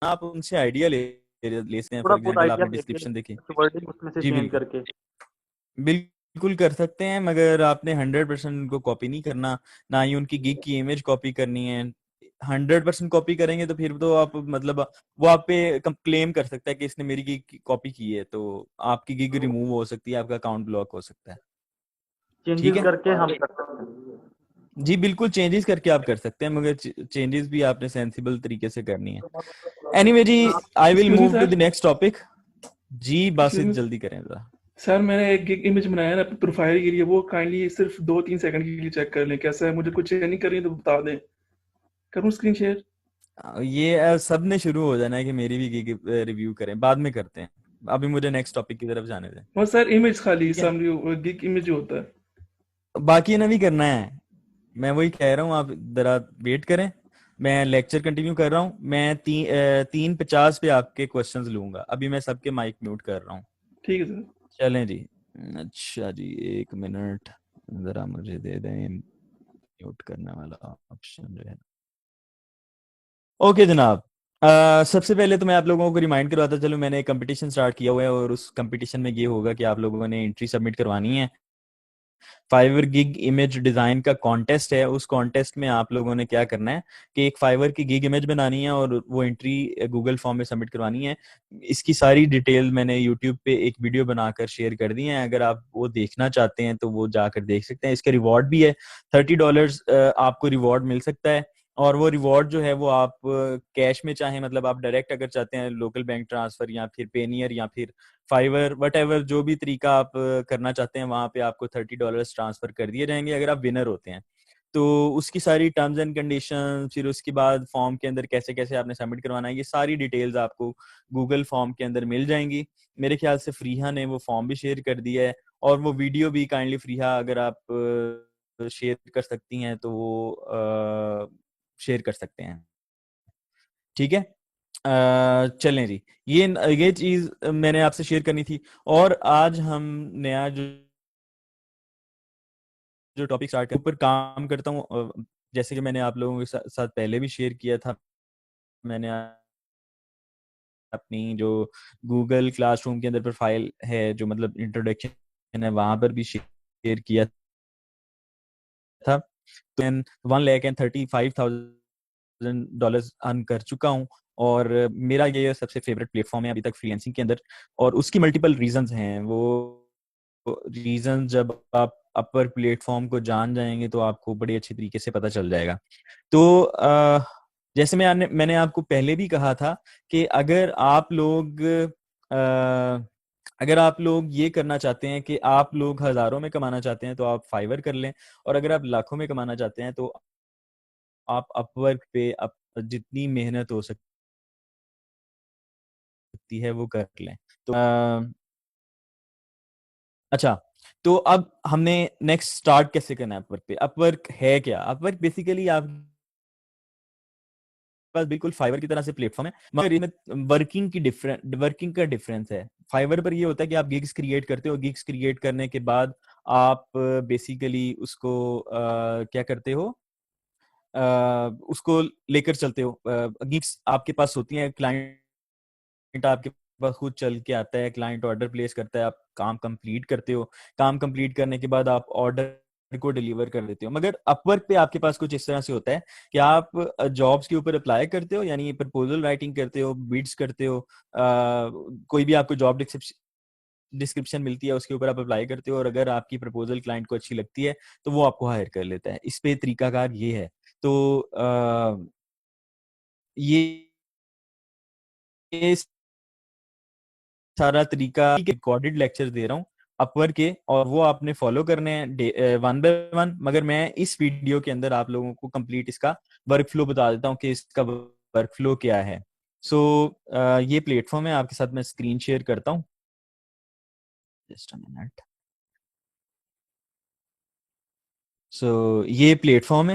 आप उनसे आइडिया ले सकते हैं। थोड़ा फॉर बहुत एग्जांपल आइडिया आपने देते डिस्क्रिप्शन देखी। हैं वर्डिंग उसमें से जी चेंज बिल्कुल, करके। बिल्कुल कर सकते हैं, मगर आपने 100% उनको कॉपी नहीं करना, ना ही उनकी गिग की इमेज कॉपी करनी है। 100% कॉपी करेंगे तो फिर तो आप मतलब वो आप पे क्लेम कर सकता है कि इसने मेरी गिग की कॉपी की है, तो आपकी गिग रिमूव हो सकती है, आपका अकाउंट ब्लॉक हो सकता है। ठीक चेंजेस है, करके हम कर सकते हैं। जी बिल्कुल चेंजेस करके आप कर सकते हैं, मगर चेंजेस भी आपने सेंसिबल तरीके से करनी है। एनीवे जी, I will excuse me move to the sir, next topic. जी एक्सक्यूज बासित मी जल्दी करें जरा। सर, मैंने एक गिग इमेज बनाया है ना अपनी प्रोफाइल के लिए, वो काइंडली सिर्फ 2-3 सेकंड के लिए चेक कर लें। कैसा है? मुझे कुछ चेक नहीं करनी है तो बता दें। करूँ स्क्रीन शेयर? ये सब ने शुरू हो जाना है कि मेरी भी गिग रिव्यू करें, बाद में करते हैं, अभी मुझे नेक्स्ट टॉपिक की तरफ जाने दें। और सर इमेज खाली ठीक है, समरी गिग इमेज जो होता है। बाकी ना भी करना है, मैं वही कह रहा हूँ, आप जरा वेट करें। मैं लेक्चर कंटिन्यू कर रहा हूँ, मैं 3:50 पे आपके क्वेश्चंस लूंगा। अभी मैं सबके माइक म्यूट कर रहा हूँ। ठीक है सर। चलें जी। अच्छा जी, 1 मिनट जरा मुझे दे दें, म्यूट करने वाला ऑप्शन जो है। ओके जनाब, सबसे पहले तो मैं आप लोगों को रिमाइंड करवाता चलूं, मैंने एक कंपटीशन स्टार्ट किया हुआ है, और उस कंपटीशन में ये होगा कि आप लोगों ने एंट्री सबमिट करवानी है। फाइवर गिग इमेज डिजाइन का कॉन्टेस्ट है। उस कॉन्टेस्ट में आप लोगों ने क्या करना है कि एक फाइवर की गिग इमेज बनानी है और वो एंट्री गूगल फॉर्म में सबमिट करवानी है। इसकी सारी डिटेल मैंने यूट्यूब पे एक वीडियो बनाकर शेयर कर दी है, अगर आप वो देखना चाहते हैं तो वो जाकर देख सकते हैं। इसका रिवॉर्ड भी है, $30 आपको रिवॉर्ड मिल सकता है। और वो रिवॉर्ड जो है वो आप कैश में चाहें, मतलब आप डायरेक्ट अगर चाहते हैं लोकल बैंक ट्रांसफर या फिर पेनियर या फिर फाइवर वट एवर, जो भी तरीका आप करना चाहते हैं, वहां पे आपको $30 ट्रांसफर कर दिए जाएंगे अगर आप विनर होते हैं। तो उसकी सारी टर्म्स एंड कंडीशन, फिर उसके बाद फॉर्म के अंदर कैसे कैसे आपने सबमिट करवाना है, ये सारी डिटेल्स आपको गूगल फॉर्म के अंदर मिल जाएंगी। मेरे ख्याल से फ्रीहा ने वो फॉर्म भी शेयर कर दिया है, और वो वीडियो भी काइंडली फ्रीहा अगर आप शेयर कर सकती हैं तो वो शेयर कर सकते हैं। ठीक है, चलें जी। ये चीज मैंने आपसे शेयर करनी थी। और आज हम नया जो टॉपिक स्टार्ट कर ऊपर काम करता हूँ, जैसे कि मैंने आप लोगों के साथ पहले भी शेयर किया था। मैंने अपनी जो गूगल क्लासरूम के अंदर प्रोफाइल है, जो मतलब इंट्रोडक्शन है, वहां पर भी शेयर किया था। तो मैं $1,35,000 अर्न कर चुका हूँ, और मेरा ये सबसे फेवरेट प्लेटफॉर्म है अभी तक फ्रीलांसिंग के अंदर। और उसकी मल्टीपल रीजंस हैं। वो रीजन जब आप अपर प्लेटफॉर्म को जान जाएंगे तो आपको बड़ी अच्छी तरीके से पता चल जाएगा। तो जैसे मैंने आपको पहले भी कहा था कि अगर आप लोग ये करना चाहते हैं कि आप लोग हजारों में कमाना चाहते हैं तो आप फाइवर कर लें, और अगर आप लाखों में कमाना चाहते हैं तो आप अपवर्क पे जितनी मेहनत हो सकती है वो कर लें। तो अच्छा, तो अब हमने नेक्स्ट स्टार्ट कैसे करना है अपवर्क पे। अपवर्क है क्या? अपवर्क बेसिकली आपके पास बिल्कुल फाइवर की तरह से प्लेटफॉर्म है, मगर इसमें वर्किंग का डिफरेंस है। फाइवर पर ये होता है कि आप गिग्स क्रिएट करते हो, गिग्स क्रिएट करने के बाद आप बेसिकली उसको क्या करते हो, उसको लेकर चलते हो। गिग्स आपके पास होती हैं, क्लाइंट आपके पास खुद चल के आता है, क्लाइंट ऑर्डर प्लेस करता है, आप काम कंप्लीट करते हो। काम कंप्लीट करने के बाद आप ऑर्डर को डिलीवर कर देते हो। मगर अपवर्क पे आपके पास कुछ इस तरह से होता है कि आप जॉब्स के ऊपर अप्लाई करते हो, यानी प्रपोजल राइटिंग करते हो, बिड्स करते हो, कोई भी आपको जॉब डिस्क्रिप्शन मिलती है उसके ऊपर आप अप्लाई करते हो, और अगर आपकी प्रपोजल क्लाइंट को अच्छी लगती है तो वो आपको हायर कर लेता है। इस पे तरीकाकार ये है। तो ये सारा तरीका रिकॉर्डेड लेक्चर दे रहा हूँ अपवर्क के, और वो आपने फॉलो करने हैं वन बाय वन। मगर मैं इस वीडियो के अंदर आप लोगों को कंप्लीट इसका वर्क फ्लो बता देता हूँ कि इसका वर्क फ्लो क्या है। सो ये प्लेटफॉर्म है, आपके साथ मैं स्क्रीन शेयर करता हूँ, जस्ट अ मिनट। सो ये प्लेटफॉर्म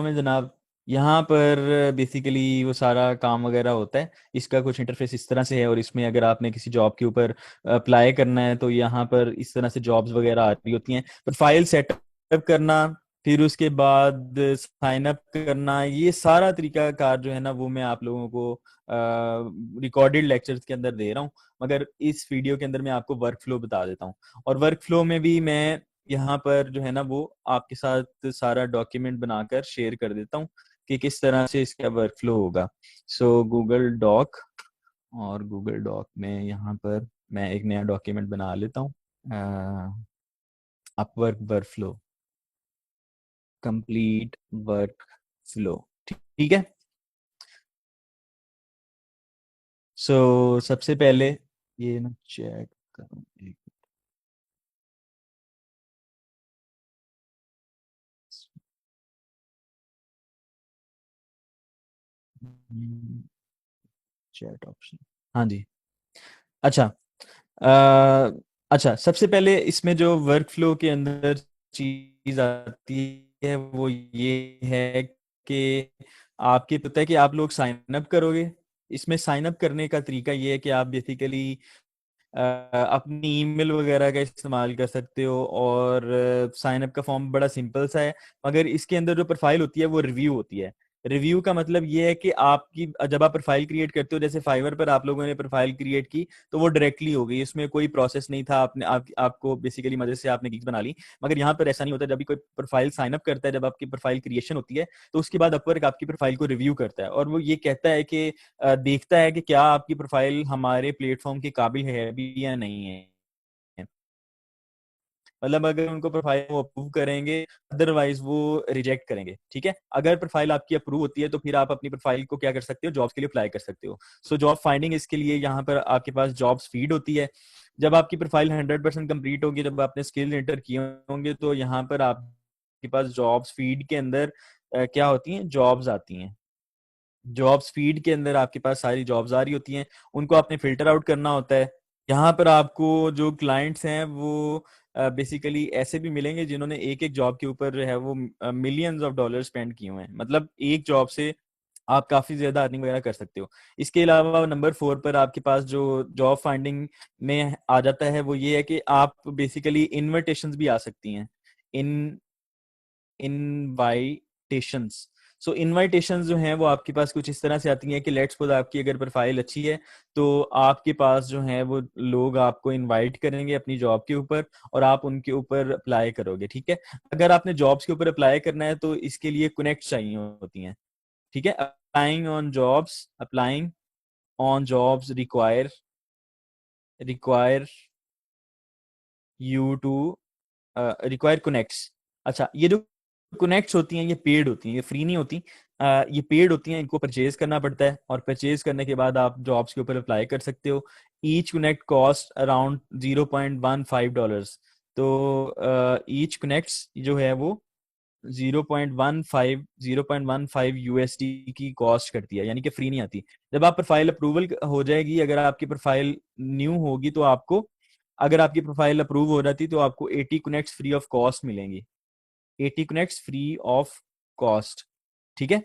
है जनाब। यहाँ पर बेसिकली वो सारा काम वगैरह होता है। इसका कुछ इंटरफेस इस तरह से है, और इसमें अगर आपने किसी जॉब के ऊपर अप्लाई करना है तो यहाँ पर इस तरह से जॉब्स वगैरह आ रही होती हैं। प्रोफाइल सेटअप करना, फिर उसके बाद साइन अप करना, ये सारा तरीका कार जो है ना वो मैं आप लोगों को रिकॉर्डेड लेक्चर्स के अंदर दे रहा हूँ, मगर इस वीडियो के अंदर मैं आपको वर्क फ्लो बता देता हूँ। और वर्क फ्लो में भी मैं यहाँ पर जो है ना वो आपके साथ सारा डॉक्यूमेंट बनाकर शेयर कर देता हूँ कि किस तरह से इसका वर्क फ्लो होगा। सो गूगल डॉक, और गूगल डॉक में यहाँ पर मैं एक नया डॉक्यूमेंट बना लेता हूँ, Upwork work flow, complete work flow, ठीक है। सो सबसे पहले ये ना चेक करूँ एक चैट ऑप्शन, हाँ जी। अच्छा, अच्छा सबसे पहले इसमें जो वर्क फ्लो के अंदर चीज आती है वो ये है कि आपके पता है कि आप लोग साइन अप करोगे। इसमें साइन अप करने का तरीका ये है कि आप बेसिकली अपनी ईमेल वगैरह का इस्तेमाल कर सकते हो, और साइन अप का फॉर्म बड़ा सिंपल सा है, मगर इसके अंदर जो प्रोफाइल होती है वो रिव्यू होती है। रिव्यू का मतलब ये है कि आपकी जब आप प्रोफाइल क्रिएट करते हो, जैसे फाइवर पर आप लोगों ने प्रोफाइल क्रिएट की तो वो डायरेक्टली हो गई, इसमें कोई प्रोसेस नहीं था, आपको बेसिकली मजे से आपने गिग्स बना ली। मगर यहाँ पर ऐसा नहीं होता, जब भी कोई प्रोफाइल साइन अप करता है, जब आपकी प्रोफाइल क्रिएशन होती है तो उसके बाद अपवर्क आपकी प्रोफाइल को रिव्यू करता है, और वो ये कहता है कि देखता है कि क्या आपकी प्रोफाइल हमारे प्लेटफॉर्म के काबिल है भी या नहीं है। मतलब अगर उनको प्रोफाइल वो अप्रूव करेंगे, अदरवाइज वो रिजेक्ट करेंगे, ठीक है। अगर प्रोफाइल आपकी अप्रूव होती है तो फिर आप अपनी प्रोफाइल को क्या कर सकते हो, जॉब्स के लिए अप्लाई कर सकते हो। सो जॉब फाइंडिंग, इसके लिए यहाँ पर आपके पास जॉब्स फीड होती है। जब आपकी प्रोफाइल 100% कंप्लीट होगी, जब आपने स्किल एंटर किए होंगे, तो यहाँ पर आपके पास जॉब्स फीड के अंदर क्या होती हैं, जॉब्स आती हैं। जॉब्स फीड के अंदर आपके पास सारी जॉब्स आ रही होती हैं, उनको आपने फिल्टर आउट करना होता है। यहाँ पर आपको जो क्लाइंट्स हैं वो बेसिकली ऐसे भी मिलेंगे जिन्होंने एक एक जॉब के ऊपर जो है वो मिलियंस ऑफ डॉलर स्पेंड किए हुए हैं, मतलब एक जॉब से आप काफी ज्यादा अर्निंग वगैरह कर सकते हो। इसके अलावा नंबर 4 पर आपके पास जो जॉब फाइंडिंग में आ जाता है वो ये है कि आप बेसिकली इनविटेशंस भी आ सकती हैं, इन इनवाइटेशंस। सो इनवाइटेशंस जो हैं वो आपके पास कुछ इस तरह से आती हैं कि लेट्स सपोज आपकी अगर प्रोफाइल अच्छी है तो आपके पास जो है वो लोग आपको इनवाइट करेंगे अपनी जॉब के ऊपर, और आप उनके ऊपर अप्लाई करोगे, ठीक है। अगर आपने जॉब्स के ऊपर अप्लाई करना है तो इसके लिए कनेक्ट चाहिए होती हैं, ठीक है। Applying on jobs require you to require connects. अच्छा, ये जो कनेक्ट्स होती हैं ये पेड होती हैं, ये फ्री नहीं होती, ये पेड होती हैं, इनको परचेज करना पड़ता है, और परचेज करने के बाद आप जॉब्स के ऊपर अप्लाई कर सकते हो। Each connect cost around $0.15। तो ईच कनेक्ट्स जो है वो 0.15 यूएसडी की कॉस्ट करती है, यानी कि फ्री नहीं आती। जब आप प्रोफाइल अप्रूवल हो जाएगी, अगर आपकी प्रोफाइल न्यू होगी तो आपको, अगर आपकी प्रोफाइल अप्रूव हो जाती तो आपको 80 कनेक्ट्स फ्री ऑफ कॉस्ट मिलेंगी, 80 कनेक्ट्स फ्री ऑफ कॉस्ट, ठीक है।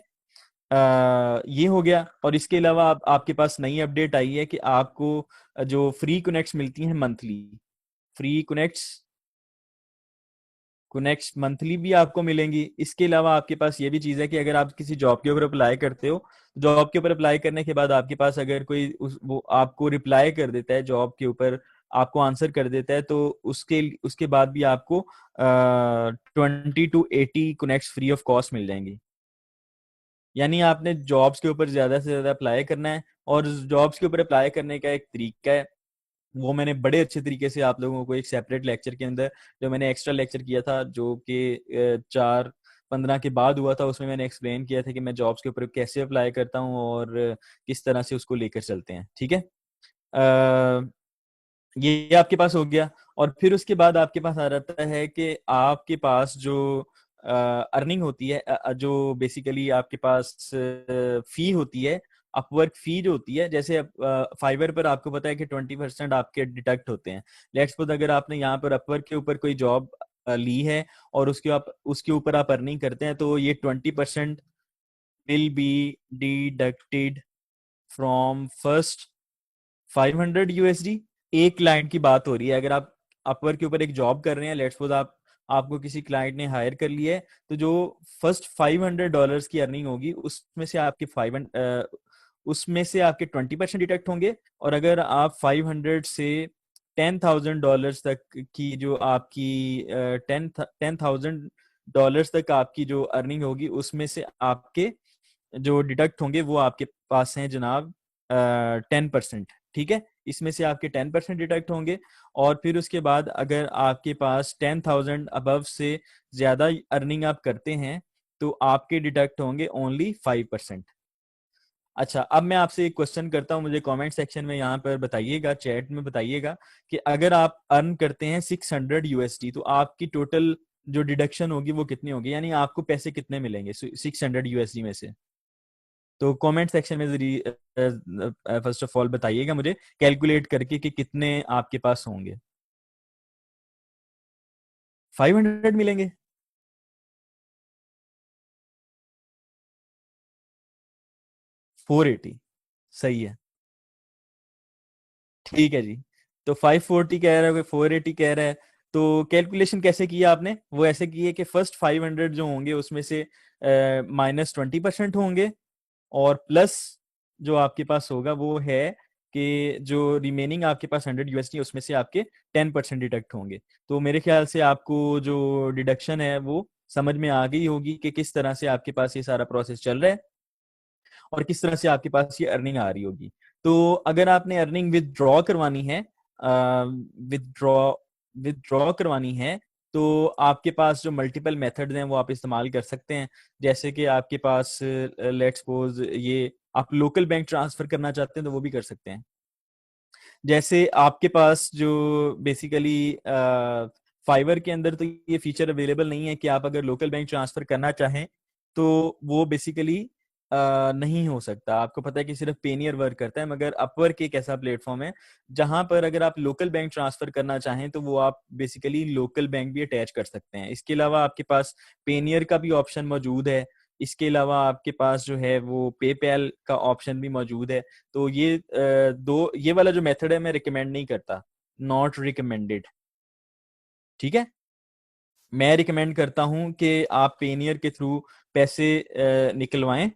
ये हो गया। और इसके अलावा आपके पास नई अपडेट आई है कि आपको जो फ्री कनेक्ट्स मिलती हैं monthly, free connects next monthly भी आपको मिलेंगी। इसके अलावा आपके पास ये भी चीज है कि अगर आप किसी जॉब के ऊपर अप्लाई करते हो, जॉब के ऊपर अप्लाई करने के बाद आपके पास अगर कोई वो आपको रिप्लाई कर देता है जॉब के ऊपर, आपको आंसर कर देता है, तो उसके उसके बाद भी आपको 20 to 80 connect free of cost मिल जाएंगी। यानी आपने जॉब्स के ऊपर ज्यादा से ज्यादा अप्लाई करना है, और जॉब्स के ऊपर अप्लाई करने का एक तरीका है, वो मैंने बड़े अच्छे तरीके से आप लोगों को एक सेपरेट लेक्चर के अंदर, जो मैंने एक्स्ट्रा लेक्चर किया था जो कि 4/15 के बाद हुआ था, उसमें मैंने एक्सप्लेन किया था कि मैं जॉब्स के ऊपर कैसे अप्लाई करता हूँ और किस तरह से उसको लेकर चलते हैं, ठीक है। ये आपके पास हो गया। और फिर उसके बाद आपके पास आ जाता है कि आपके पास जो अर्निंग होती है, जो बेसिकली आपके पास फी होती है, अपवर्क फी जो होती है, जैसे फाइवर पर आपको पता है कि 20% आपके डिडक्ट होते हैं। लेट्स सपोज अगर आपने यहाँ पर अपवर्क के ऊपर कोई जॉब ली है और उसके ऊपर आप अर्निंग करते हैं, तो ये 20% will be deducted from first 500 USD. एक क्लाइंट की बात हो रही है, अगर आप अपवर्क के ऊपर एक जॉब कर रहे हैं, लेट्स सपोज आप आपको किसी क्लाइंट ने हायर कर लिया है, तो जो फर्स्ट $500 की अर्निंग होगी उसमें से आपके 20% डिडक्ट होंगे। और अगर आप 500 से $10,000 तक की जो आपकी $10,000 तक आपकी जो अर्निंग होगी, उसमें से आपके जो डिडक्ट होंगे वो आपके पास हैं जनाब 10%। ठीक है, इसमें से आपके 10% डिडक्ट होंगे। और फिर उसके बाद अगर आपके पास 10,000 अबव से ज्यादा अर्निंग आप करते हैं तो आपके डिडक्ट होंगे ओनली 5%। अच्छा, अब मैं आपसे एक क्वेश्चन करता हूं, मुझे कमेंट सेक्शन में यहाँ पर बताइएगा, चैट में बताइएगा कि अगर आप अर्न करते हैं 600 यूएसडी तो आपकी टोटल जो डिडक्शन होगी वो कितनी होगी, यानी आपको पैसे कितने मिलेंगे 600 यूएसडी में से। तो कमेंट सेक्शन में जरिए फर्स्ट ऑफ ऑल बताइएगा मुझे कैलकुलेट करके कि कितने आपके पास होंगे। 500 मिलेंगे। 480 सही है, ठीक है जी। तो 540 कह रहा है, 480 कह रहा है। तो कैलकुलेशन कैसे किया आपने? वो ऐसे की है कि फर्स्ट 500 जो होंगे उसमें से -20% होंगे, और प्लस जो आपके पास होगा वो है कि जो रिमेनिंग आपके पास 100 यूएसडी उसमें से आपके 10% डिडक्ट होंगे। तो मेरे ख्याल से आपको जो डिडक्शन है वो समझ में आ गई होगी कि किस तरह से आपके पास ये सारा प्रोसेस चल रहा है और किस तरह से आपके पास ये अर्निंग आ रही होगी। तो अगर आपने अर्निंग विदड्रॉ करवानी है, विदड्रॉ विदड्रॉ करवानी है, तो आपके पास जो मल्टीपल मेथड्स हैं वो आप इस्तेमाल कर सकते हैं। जैसे कि आपके पास लेट्स सपोज ये आप लोकल बैंक ट्रांसफर करना चाहते हैं तो वो भी कर सकते हैं। जैसे आपके पास जो बेसिकली फाइवर के अंदर तो ये फीचर अवेलेबल नहीं है कि आप अगर लोकल बैंक ट्रांसफर करना चाहें तो वो बेसिकली नहीं हो सकता। आपको पता है कि सिर्फ पेनियर वर्क करता है, मगर अपवर्क एक ऐसा प्लेटफॉर्म है जहां पर अगर आप लोकल बैंक ट्रांसफर करना चाहें तो वो आप बेसिकली लोकल बैंक भी अटैच कर सकते हैं। इसके अलावा आपके पास पेनियर का भी ऑप्शन मौजूद है। इसके अलावा आपके पास जो है वो पेपैल का ऑप्शन भी मौजूद है। तो ये वाला जो मेथड है मैं रिकमेंड नहीं करता, नॉट रिकमेंडेड। ठीक है, मैं रिकमेंड करता हूं कि आप पेनियर के थ्रू पैसे निकलवाएं।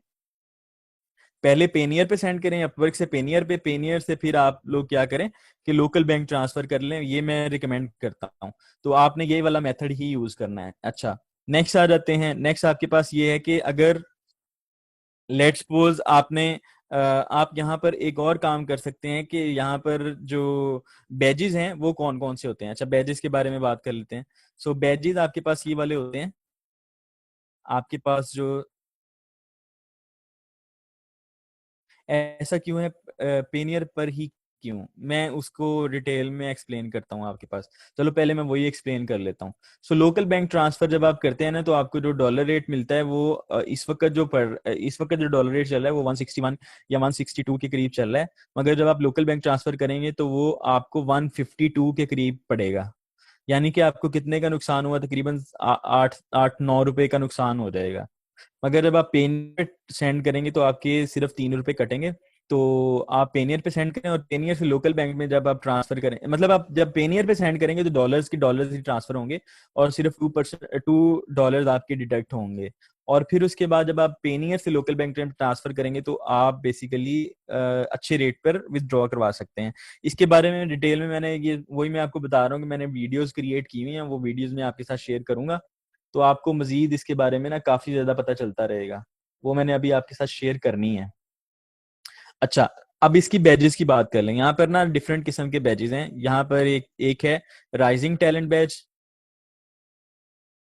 पहले पेनियर पे सेंड करें, अपवर्क से पेनियर पे, पेनियर से फिर आप लोग क्या करें कि लोकल बैंक ट्रांसफर कर लें, ये मैं रिकमेंड करता हूं। तो आपने ये वाला मेथड ही यूज करना है। अच्छा, नेक्स्ट आ जाते हैं। नेक्स्ट आपके पास ये है कि अगर लेट्स सपोज आप यहाँ पर एक और काम कर सकते हैं कि यहाँ पर जो बैजेस हैं वो कौन कौन से होते हैं। अच्छा, बैजेस के बारे में बात कर लेते हैं। सो बैजेस आपके पास ये वाले होते हैं। आपके पास जो ऐसा क्यों है पेनियर पर ही क्यों, मैं उसको डिटेल में एक्सप्लेन करता हूँ आपके पास। चलो पहले मैं वही एक्सप्लेन कर लेता हूँ। सो लोकल बैंक ट्रांसफर जब आप करते हैं ना तो आपको जो डॉलर रेट मिलता है वो इस वक्त जो डॉलर रेट चल रहा है वो 161 या 162 के करीब चल रहा है। मगर जब आप लोकल बैंक ट्रांसफर करेंगे तो वो आपको 152 के करीब पड़ेगा। यानी कि आपको कितने का नुकसान हुआ? तकरीबन 8-9 रुपए का नुकसान हो जाएगा। मगर जब आप पेनियर सेंड करेंगे तो आपके सिर्फ 3 रुपए कटेंगे। तो आप पेनियर पे सेंड करें, और पेनियर से लोकल बैंक में जब आप ट्रांसफर करें, मतलब आप जब पेनियर पे सेंड करेंगे तो डॉलर्स ही ट्रांसफर होंगे, और सिर्फ 2% आपके डिडक्ट होंगे। और फिर उसके बाद जब आप पेनियर से लोकल बैंक में ट्रांसफर करेंगे तो आप बेसिकली अच्छे रेट पर विदड्रॉ करवा सकते हैं। इसके बारे में डिटेल में वही मैं आपको बता रहा हूँ कि मैंने वीडियोस क्रिएट की हुई हैं, वो वीडियोस मैं आपके साथ शेयर करूंगा। तो आपको मजीद इसके बारे में ना काफी ज्यादा पता चलता रहेगा। वो मैंने अभी आपके साथ शेयर करनी है। अच्छा, अब इसकी बैजेस की बात कर लें। यहाँ पर ना डिफरेंट किस्म के बैजेस हैं। यहाँ पर एक है राइजिंग टैलेंट बैज।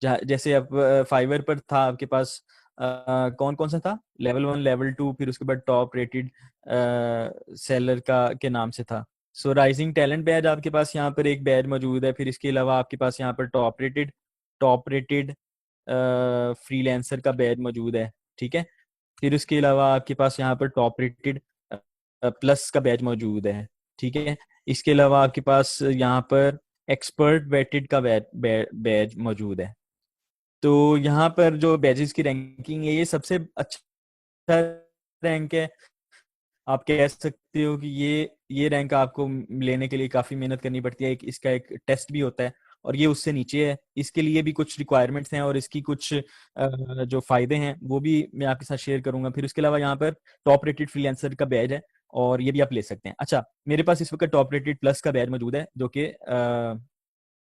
जैसे अब फाइवर पर था आपके पास कौन कौन सा था, लेवल 1, लेवल 2, फिर उसके बाद टॉप रेटेड सेलर का के नाम से था। सो राइजिंग टैलेंट बैज आपके पास यहाँ पर एक बैज मौजूद है। फिर इसके अलावा आपके पास यहाँ पर टॉप रेटेड फ्रीलांसर का बैज मौजूद है। ठीक है, फिर उसके अलावा आपके पास यहाँ पर टॉप रेटेड प्लस का बैज मौजूद है। ठीक है, इसके अलावा आपके पास यहाँ पर एक्सपर्ट वेटेड का बैज मौजूद है। तो यहाँ पर जो बैजेस की रैंकिंग है ये सबसे अच्छा रैंक है। आप कह सकते हो कि ये रैंक आपको लेने के लिए काफी मेहनत करनी पड़ती है। इसका एक टेस्ट भी होता है, और ये उससे नीचे है। इसके लिए भी कुछ रिक्वायरमेंट्स हैं और इसकी कुछ जो फायदे हैं वो भी मैं आपके साथ शेयर करूंगा। फिर उसके अलावा यहाँ पर टॉप रेटेड फ्रीलांसर का बैज है और ये भी आप ले सकते हैं। अच्छा, मेरे पास इस वक्त टॉप रेटेड प्लस का बैज मौजूद है जो कि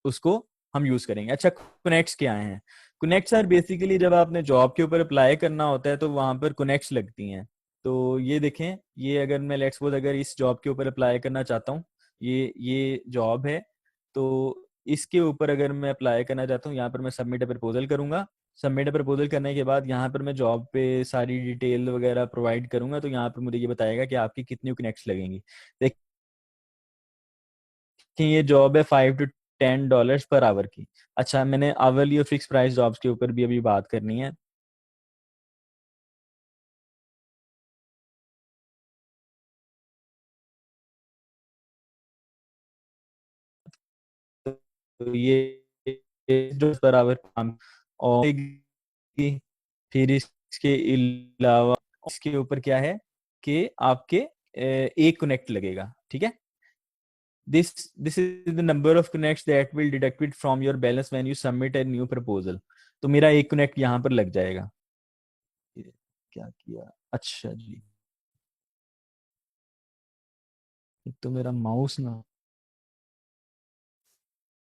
उसको हम यूज करेंगे। अच्छा, कनेक्ट्स क्या हैं? कनेक्ट्स आर बेसिकली जब आपने जॉब के ऊपर अप्लाई करना होता है तो वहां पर कनेक्ट्स लगती हैं। तो ये देखें, ये अगर मैं लेट्स सपोज अगर इस जॉब के ऊपर अप्लाई करना चाहता हूँ, ये जॉब है, तो इसके ऊपर अगर मैं अप्लाई करना चाहता हूँ, यहाँ पर मैं सबमिट अ प्रपोजल करूंगा। सबमिट अ प्रपोजल करने के बाद यहाँ पर मैं जॉब पे सारी डिटेल वगैरह प्रोवाइड करूंगा, तो यहाँ पर मुझे ये बताएगा कि आपकी कितनी कनेक्ट्स लगेंगी। कि ये जॉब है $5 to $10 पर आवर की। अच्छा, मैंने आवरली और फिक्स प्राइस जॉब्स के ऊपर भी अभी बात करनी है। तो ये जो पर आवर काम और फिर इसके अलावा इसके ऊपर क्या है कि आपके एक कनेक्ट लगेगा, ठीक है। This is the number of connects that will deducted from your balance when you submit a new proposal. तो मेरा एक कनेक्ट यहाँ पर लग जाएगा। ये क्या किया? अच्छा जी, एक तो मेरा माउस ना,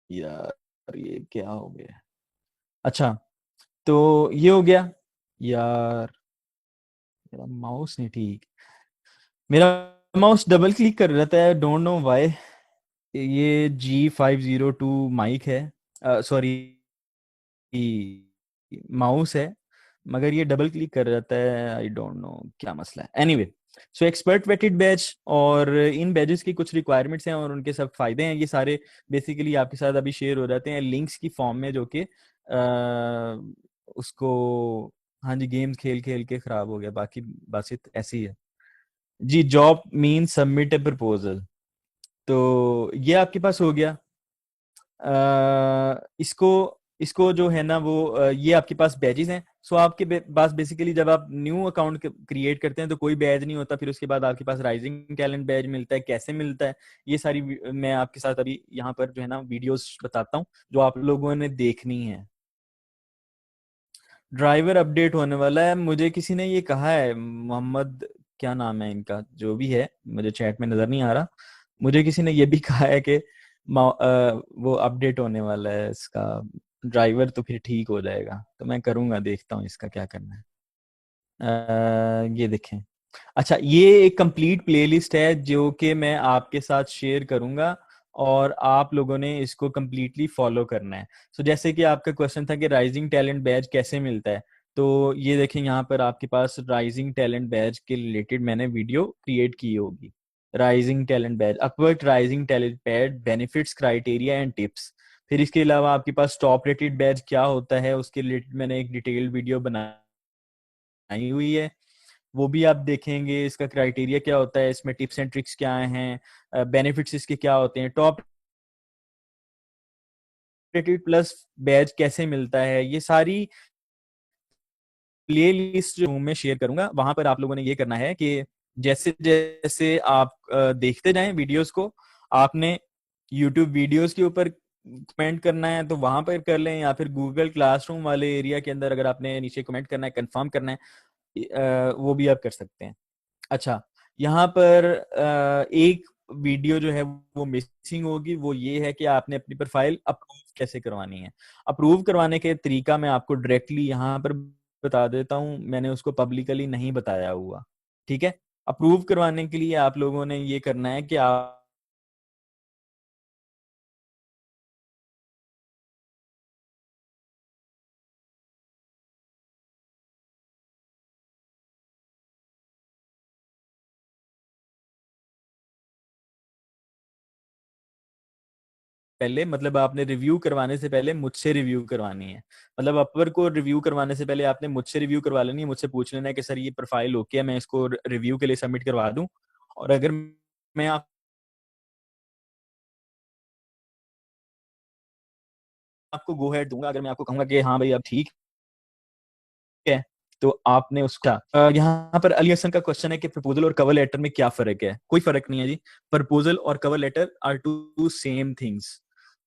यार ये क्या हो गया? अच्छा, तो ये हो गया यार, मेरा माउस नहीं ठीक। मेरा माउस डबल क्लिक कर रहता है, डोंट नो व्हाई। ये G502 माइक है, सॉरी माउस है, मगर ये डबल क्लिक कर रहता है। आई डोंट नो क्या मसला है। एनीवे, सो एक्सपर्ट वेटेड बैच और इन बैचेस की कुछ रिक्वायरमेंट्स हैं और उनके सब फायदे हैं। ये सारे बेसिकली आपके साथ अभी शेयर हो जाते हैं लिंक्स की फॉर्म में, जो कि उसको, हाँ जी, गेम्स खेल खेल के खराब हो गया, बाकी बस ऐसी है जी। Job mean submit a proposal, तो ये आपके पास हो गया। इसको इसको जो है ना वो ये आपके पास बैजेस हैं। सो आपके पास बेसिकली जब आप न्यू अकाउंट क्रिएट करते हैं तो कोई बैज नहीं होता। फिर उसके बाद आपके पास राइजिंग टैलेंट बैज मिलता है, कैसे मिलता है, ये सारी मैं आपके साथ अभी यहाँ पर जो है ना वीडियोस बताता हूँ जो आप लोगों ने देखनी है। ड्राइवर अपडेट होने वाला है, मुझे किसी ने ये कहा है, मोहम्मद क्या नाम है इनका, जो भी है, मुझे चैट में नजर नहीं आ रहा। मुझे किसी ने ये भी कहा है कि वो अपडेट होने वाला है इसका ड्राइवर, तो फिर ठीक हो जाएगा। तो मैं करूंगा, देखता हूँ इसका क्या करना है। ये देखें। अच्छा, ये एक कंप्लीट प्लेलिस्ट है जो कि मैं आपके साथ शेयर करूंगा और आप लोगों ने इसको कंप्लीटली फॉलो करना है। सो जैसे कि आपका क्वेश्चन था कि राइजिंग टैलेंट बैच कैसे मिलता है, तो ये देखें यहाँ पर आपके पास राइजिंग टैलेंट बैच के रिलेटेड मैंने वीडियो क्रिएट की होगी। Rising talent batch, Upwork rising talent batch, benefits, criteria and tips. फिर इसके अलावा आपके पास टॉप रेटेड बैच क्या होता है उसके रिलेटेड मैंने एक डिटेल्ड वीडियो बनाई हुई है, वो भी आप देखेंगे। इसका क्राइटेरिया क्या होता है, इसमें टिप्स एंड ट्रिक्स क्या हैं, बेनिफिट्स इसके क्या होते हैं, टॉप रेटेड प्लस बैच कैसे मिलता है, ये सारी प्ले लिस्ट जो मैं शेयर करूंगा। वहां पर आप लोगों ने ये करना है कि जैसे जैसे आप देखते जाएं वीडियोस को, आपने यूट्यूब वीडियोस के ऊपर कमेंट करना है तो वहां पर कर लें, या फिर गूगल क्लासरूम वाले एरिया के अंदर अगर आपने नीचे कमेंट करना है, कंफर्म करना है, वो भी आप कर सकते हैं। अच्छा, यहाँ पर एक वीडियो जो है वो मिसिंग होगी, वो ये है कि आपने अपनी प्रोफाइल अप्रूव कैसे करवानी है। अप्रूव करवाने के तरीका मैं आपको डायरेक्टली यहाँ पर बता देता हूँ, मैंने उसको पब्लिकली नहीं बताया हुआ, ठीक है। अप्रूव करवाने के लिए आप लोगों ने ये करना है कि आप पहले, मतलब आपने रिव्यू करवाने से पहले मुझसे रिव्यू करवानी है। मतलब अपवर को रिव्यू करवाने से पहले आपने मुझसे रिव्यू करवा लेनी है, मुझसे पूछ लेना है कि सर ये प्रोफाइल ओके है, मैं इसको रिव्यू के लिए सबमिट करवा दूं। और अगर मैं आपको गो हेड दूंगा, अगर मैं आपको कहूंगा कि हाँ भाई अब ठीक है, तो आपने उसका यहाँ पर अली हसन का क्वेश्चन है कि प्रपोजल और कवर लेटर में क्या फर्क है। कोई फर्क नहीं है जी, प्रपोजल और cover letter are two same things.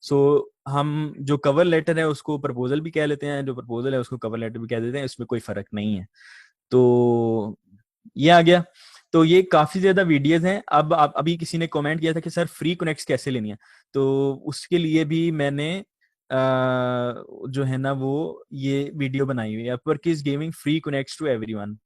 So हम जो कवर लेटर है उसको प्रपोजल भी कह लेते हैं, जो प्रपोजल है उसको कवर लेटर भी कह देते हैं, इसमें कोई फर्क नहीं है। तो ये आ गया। तो ये काफी ज्यादा वीडियोस हैं। अब अभी किसी ने कमेंट किया था कि सर फ्री कनेक्ट्स कैसे लेनी है, तो उसके लिए भी मैंने जो है ना वो ये वीडियो बनाई हुई है, Upwork is giving free connects to everyone.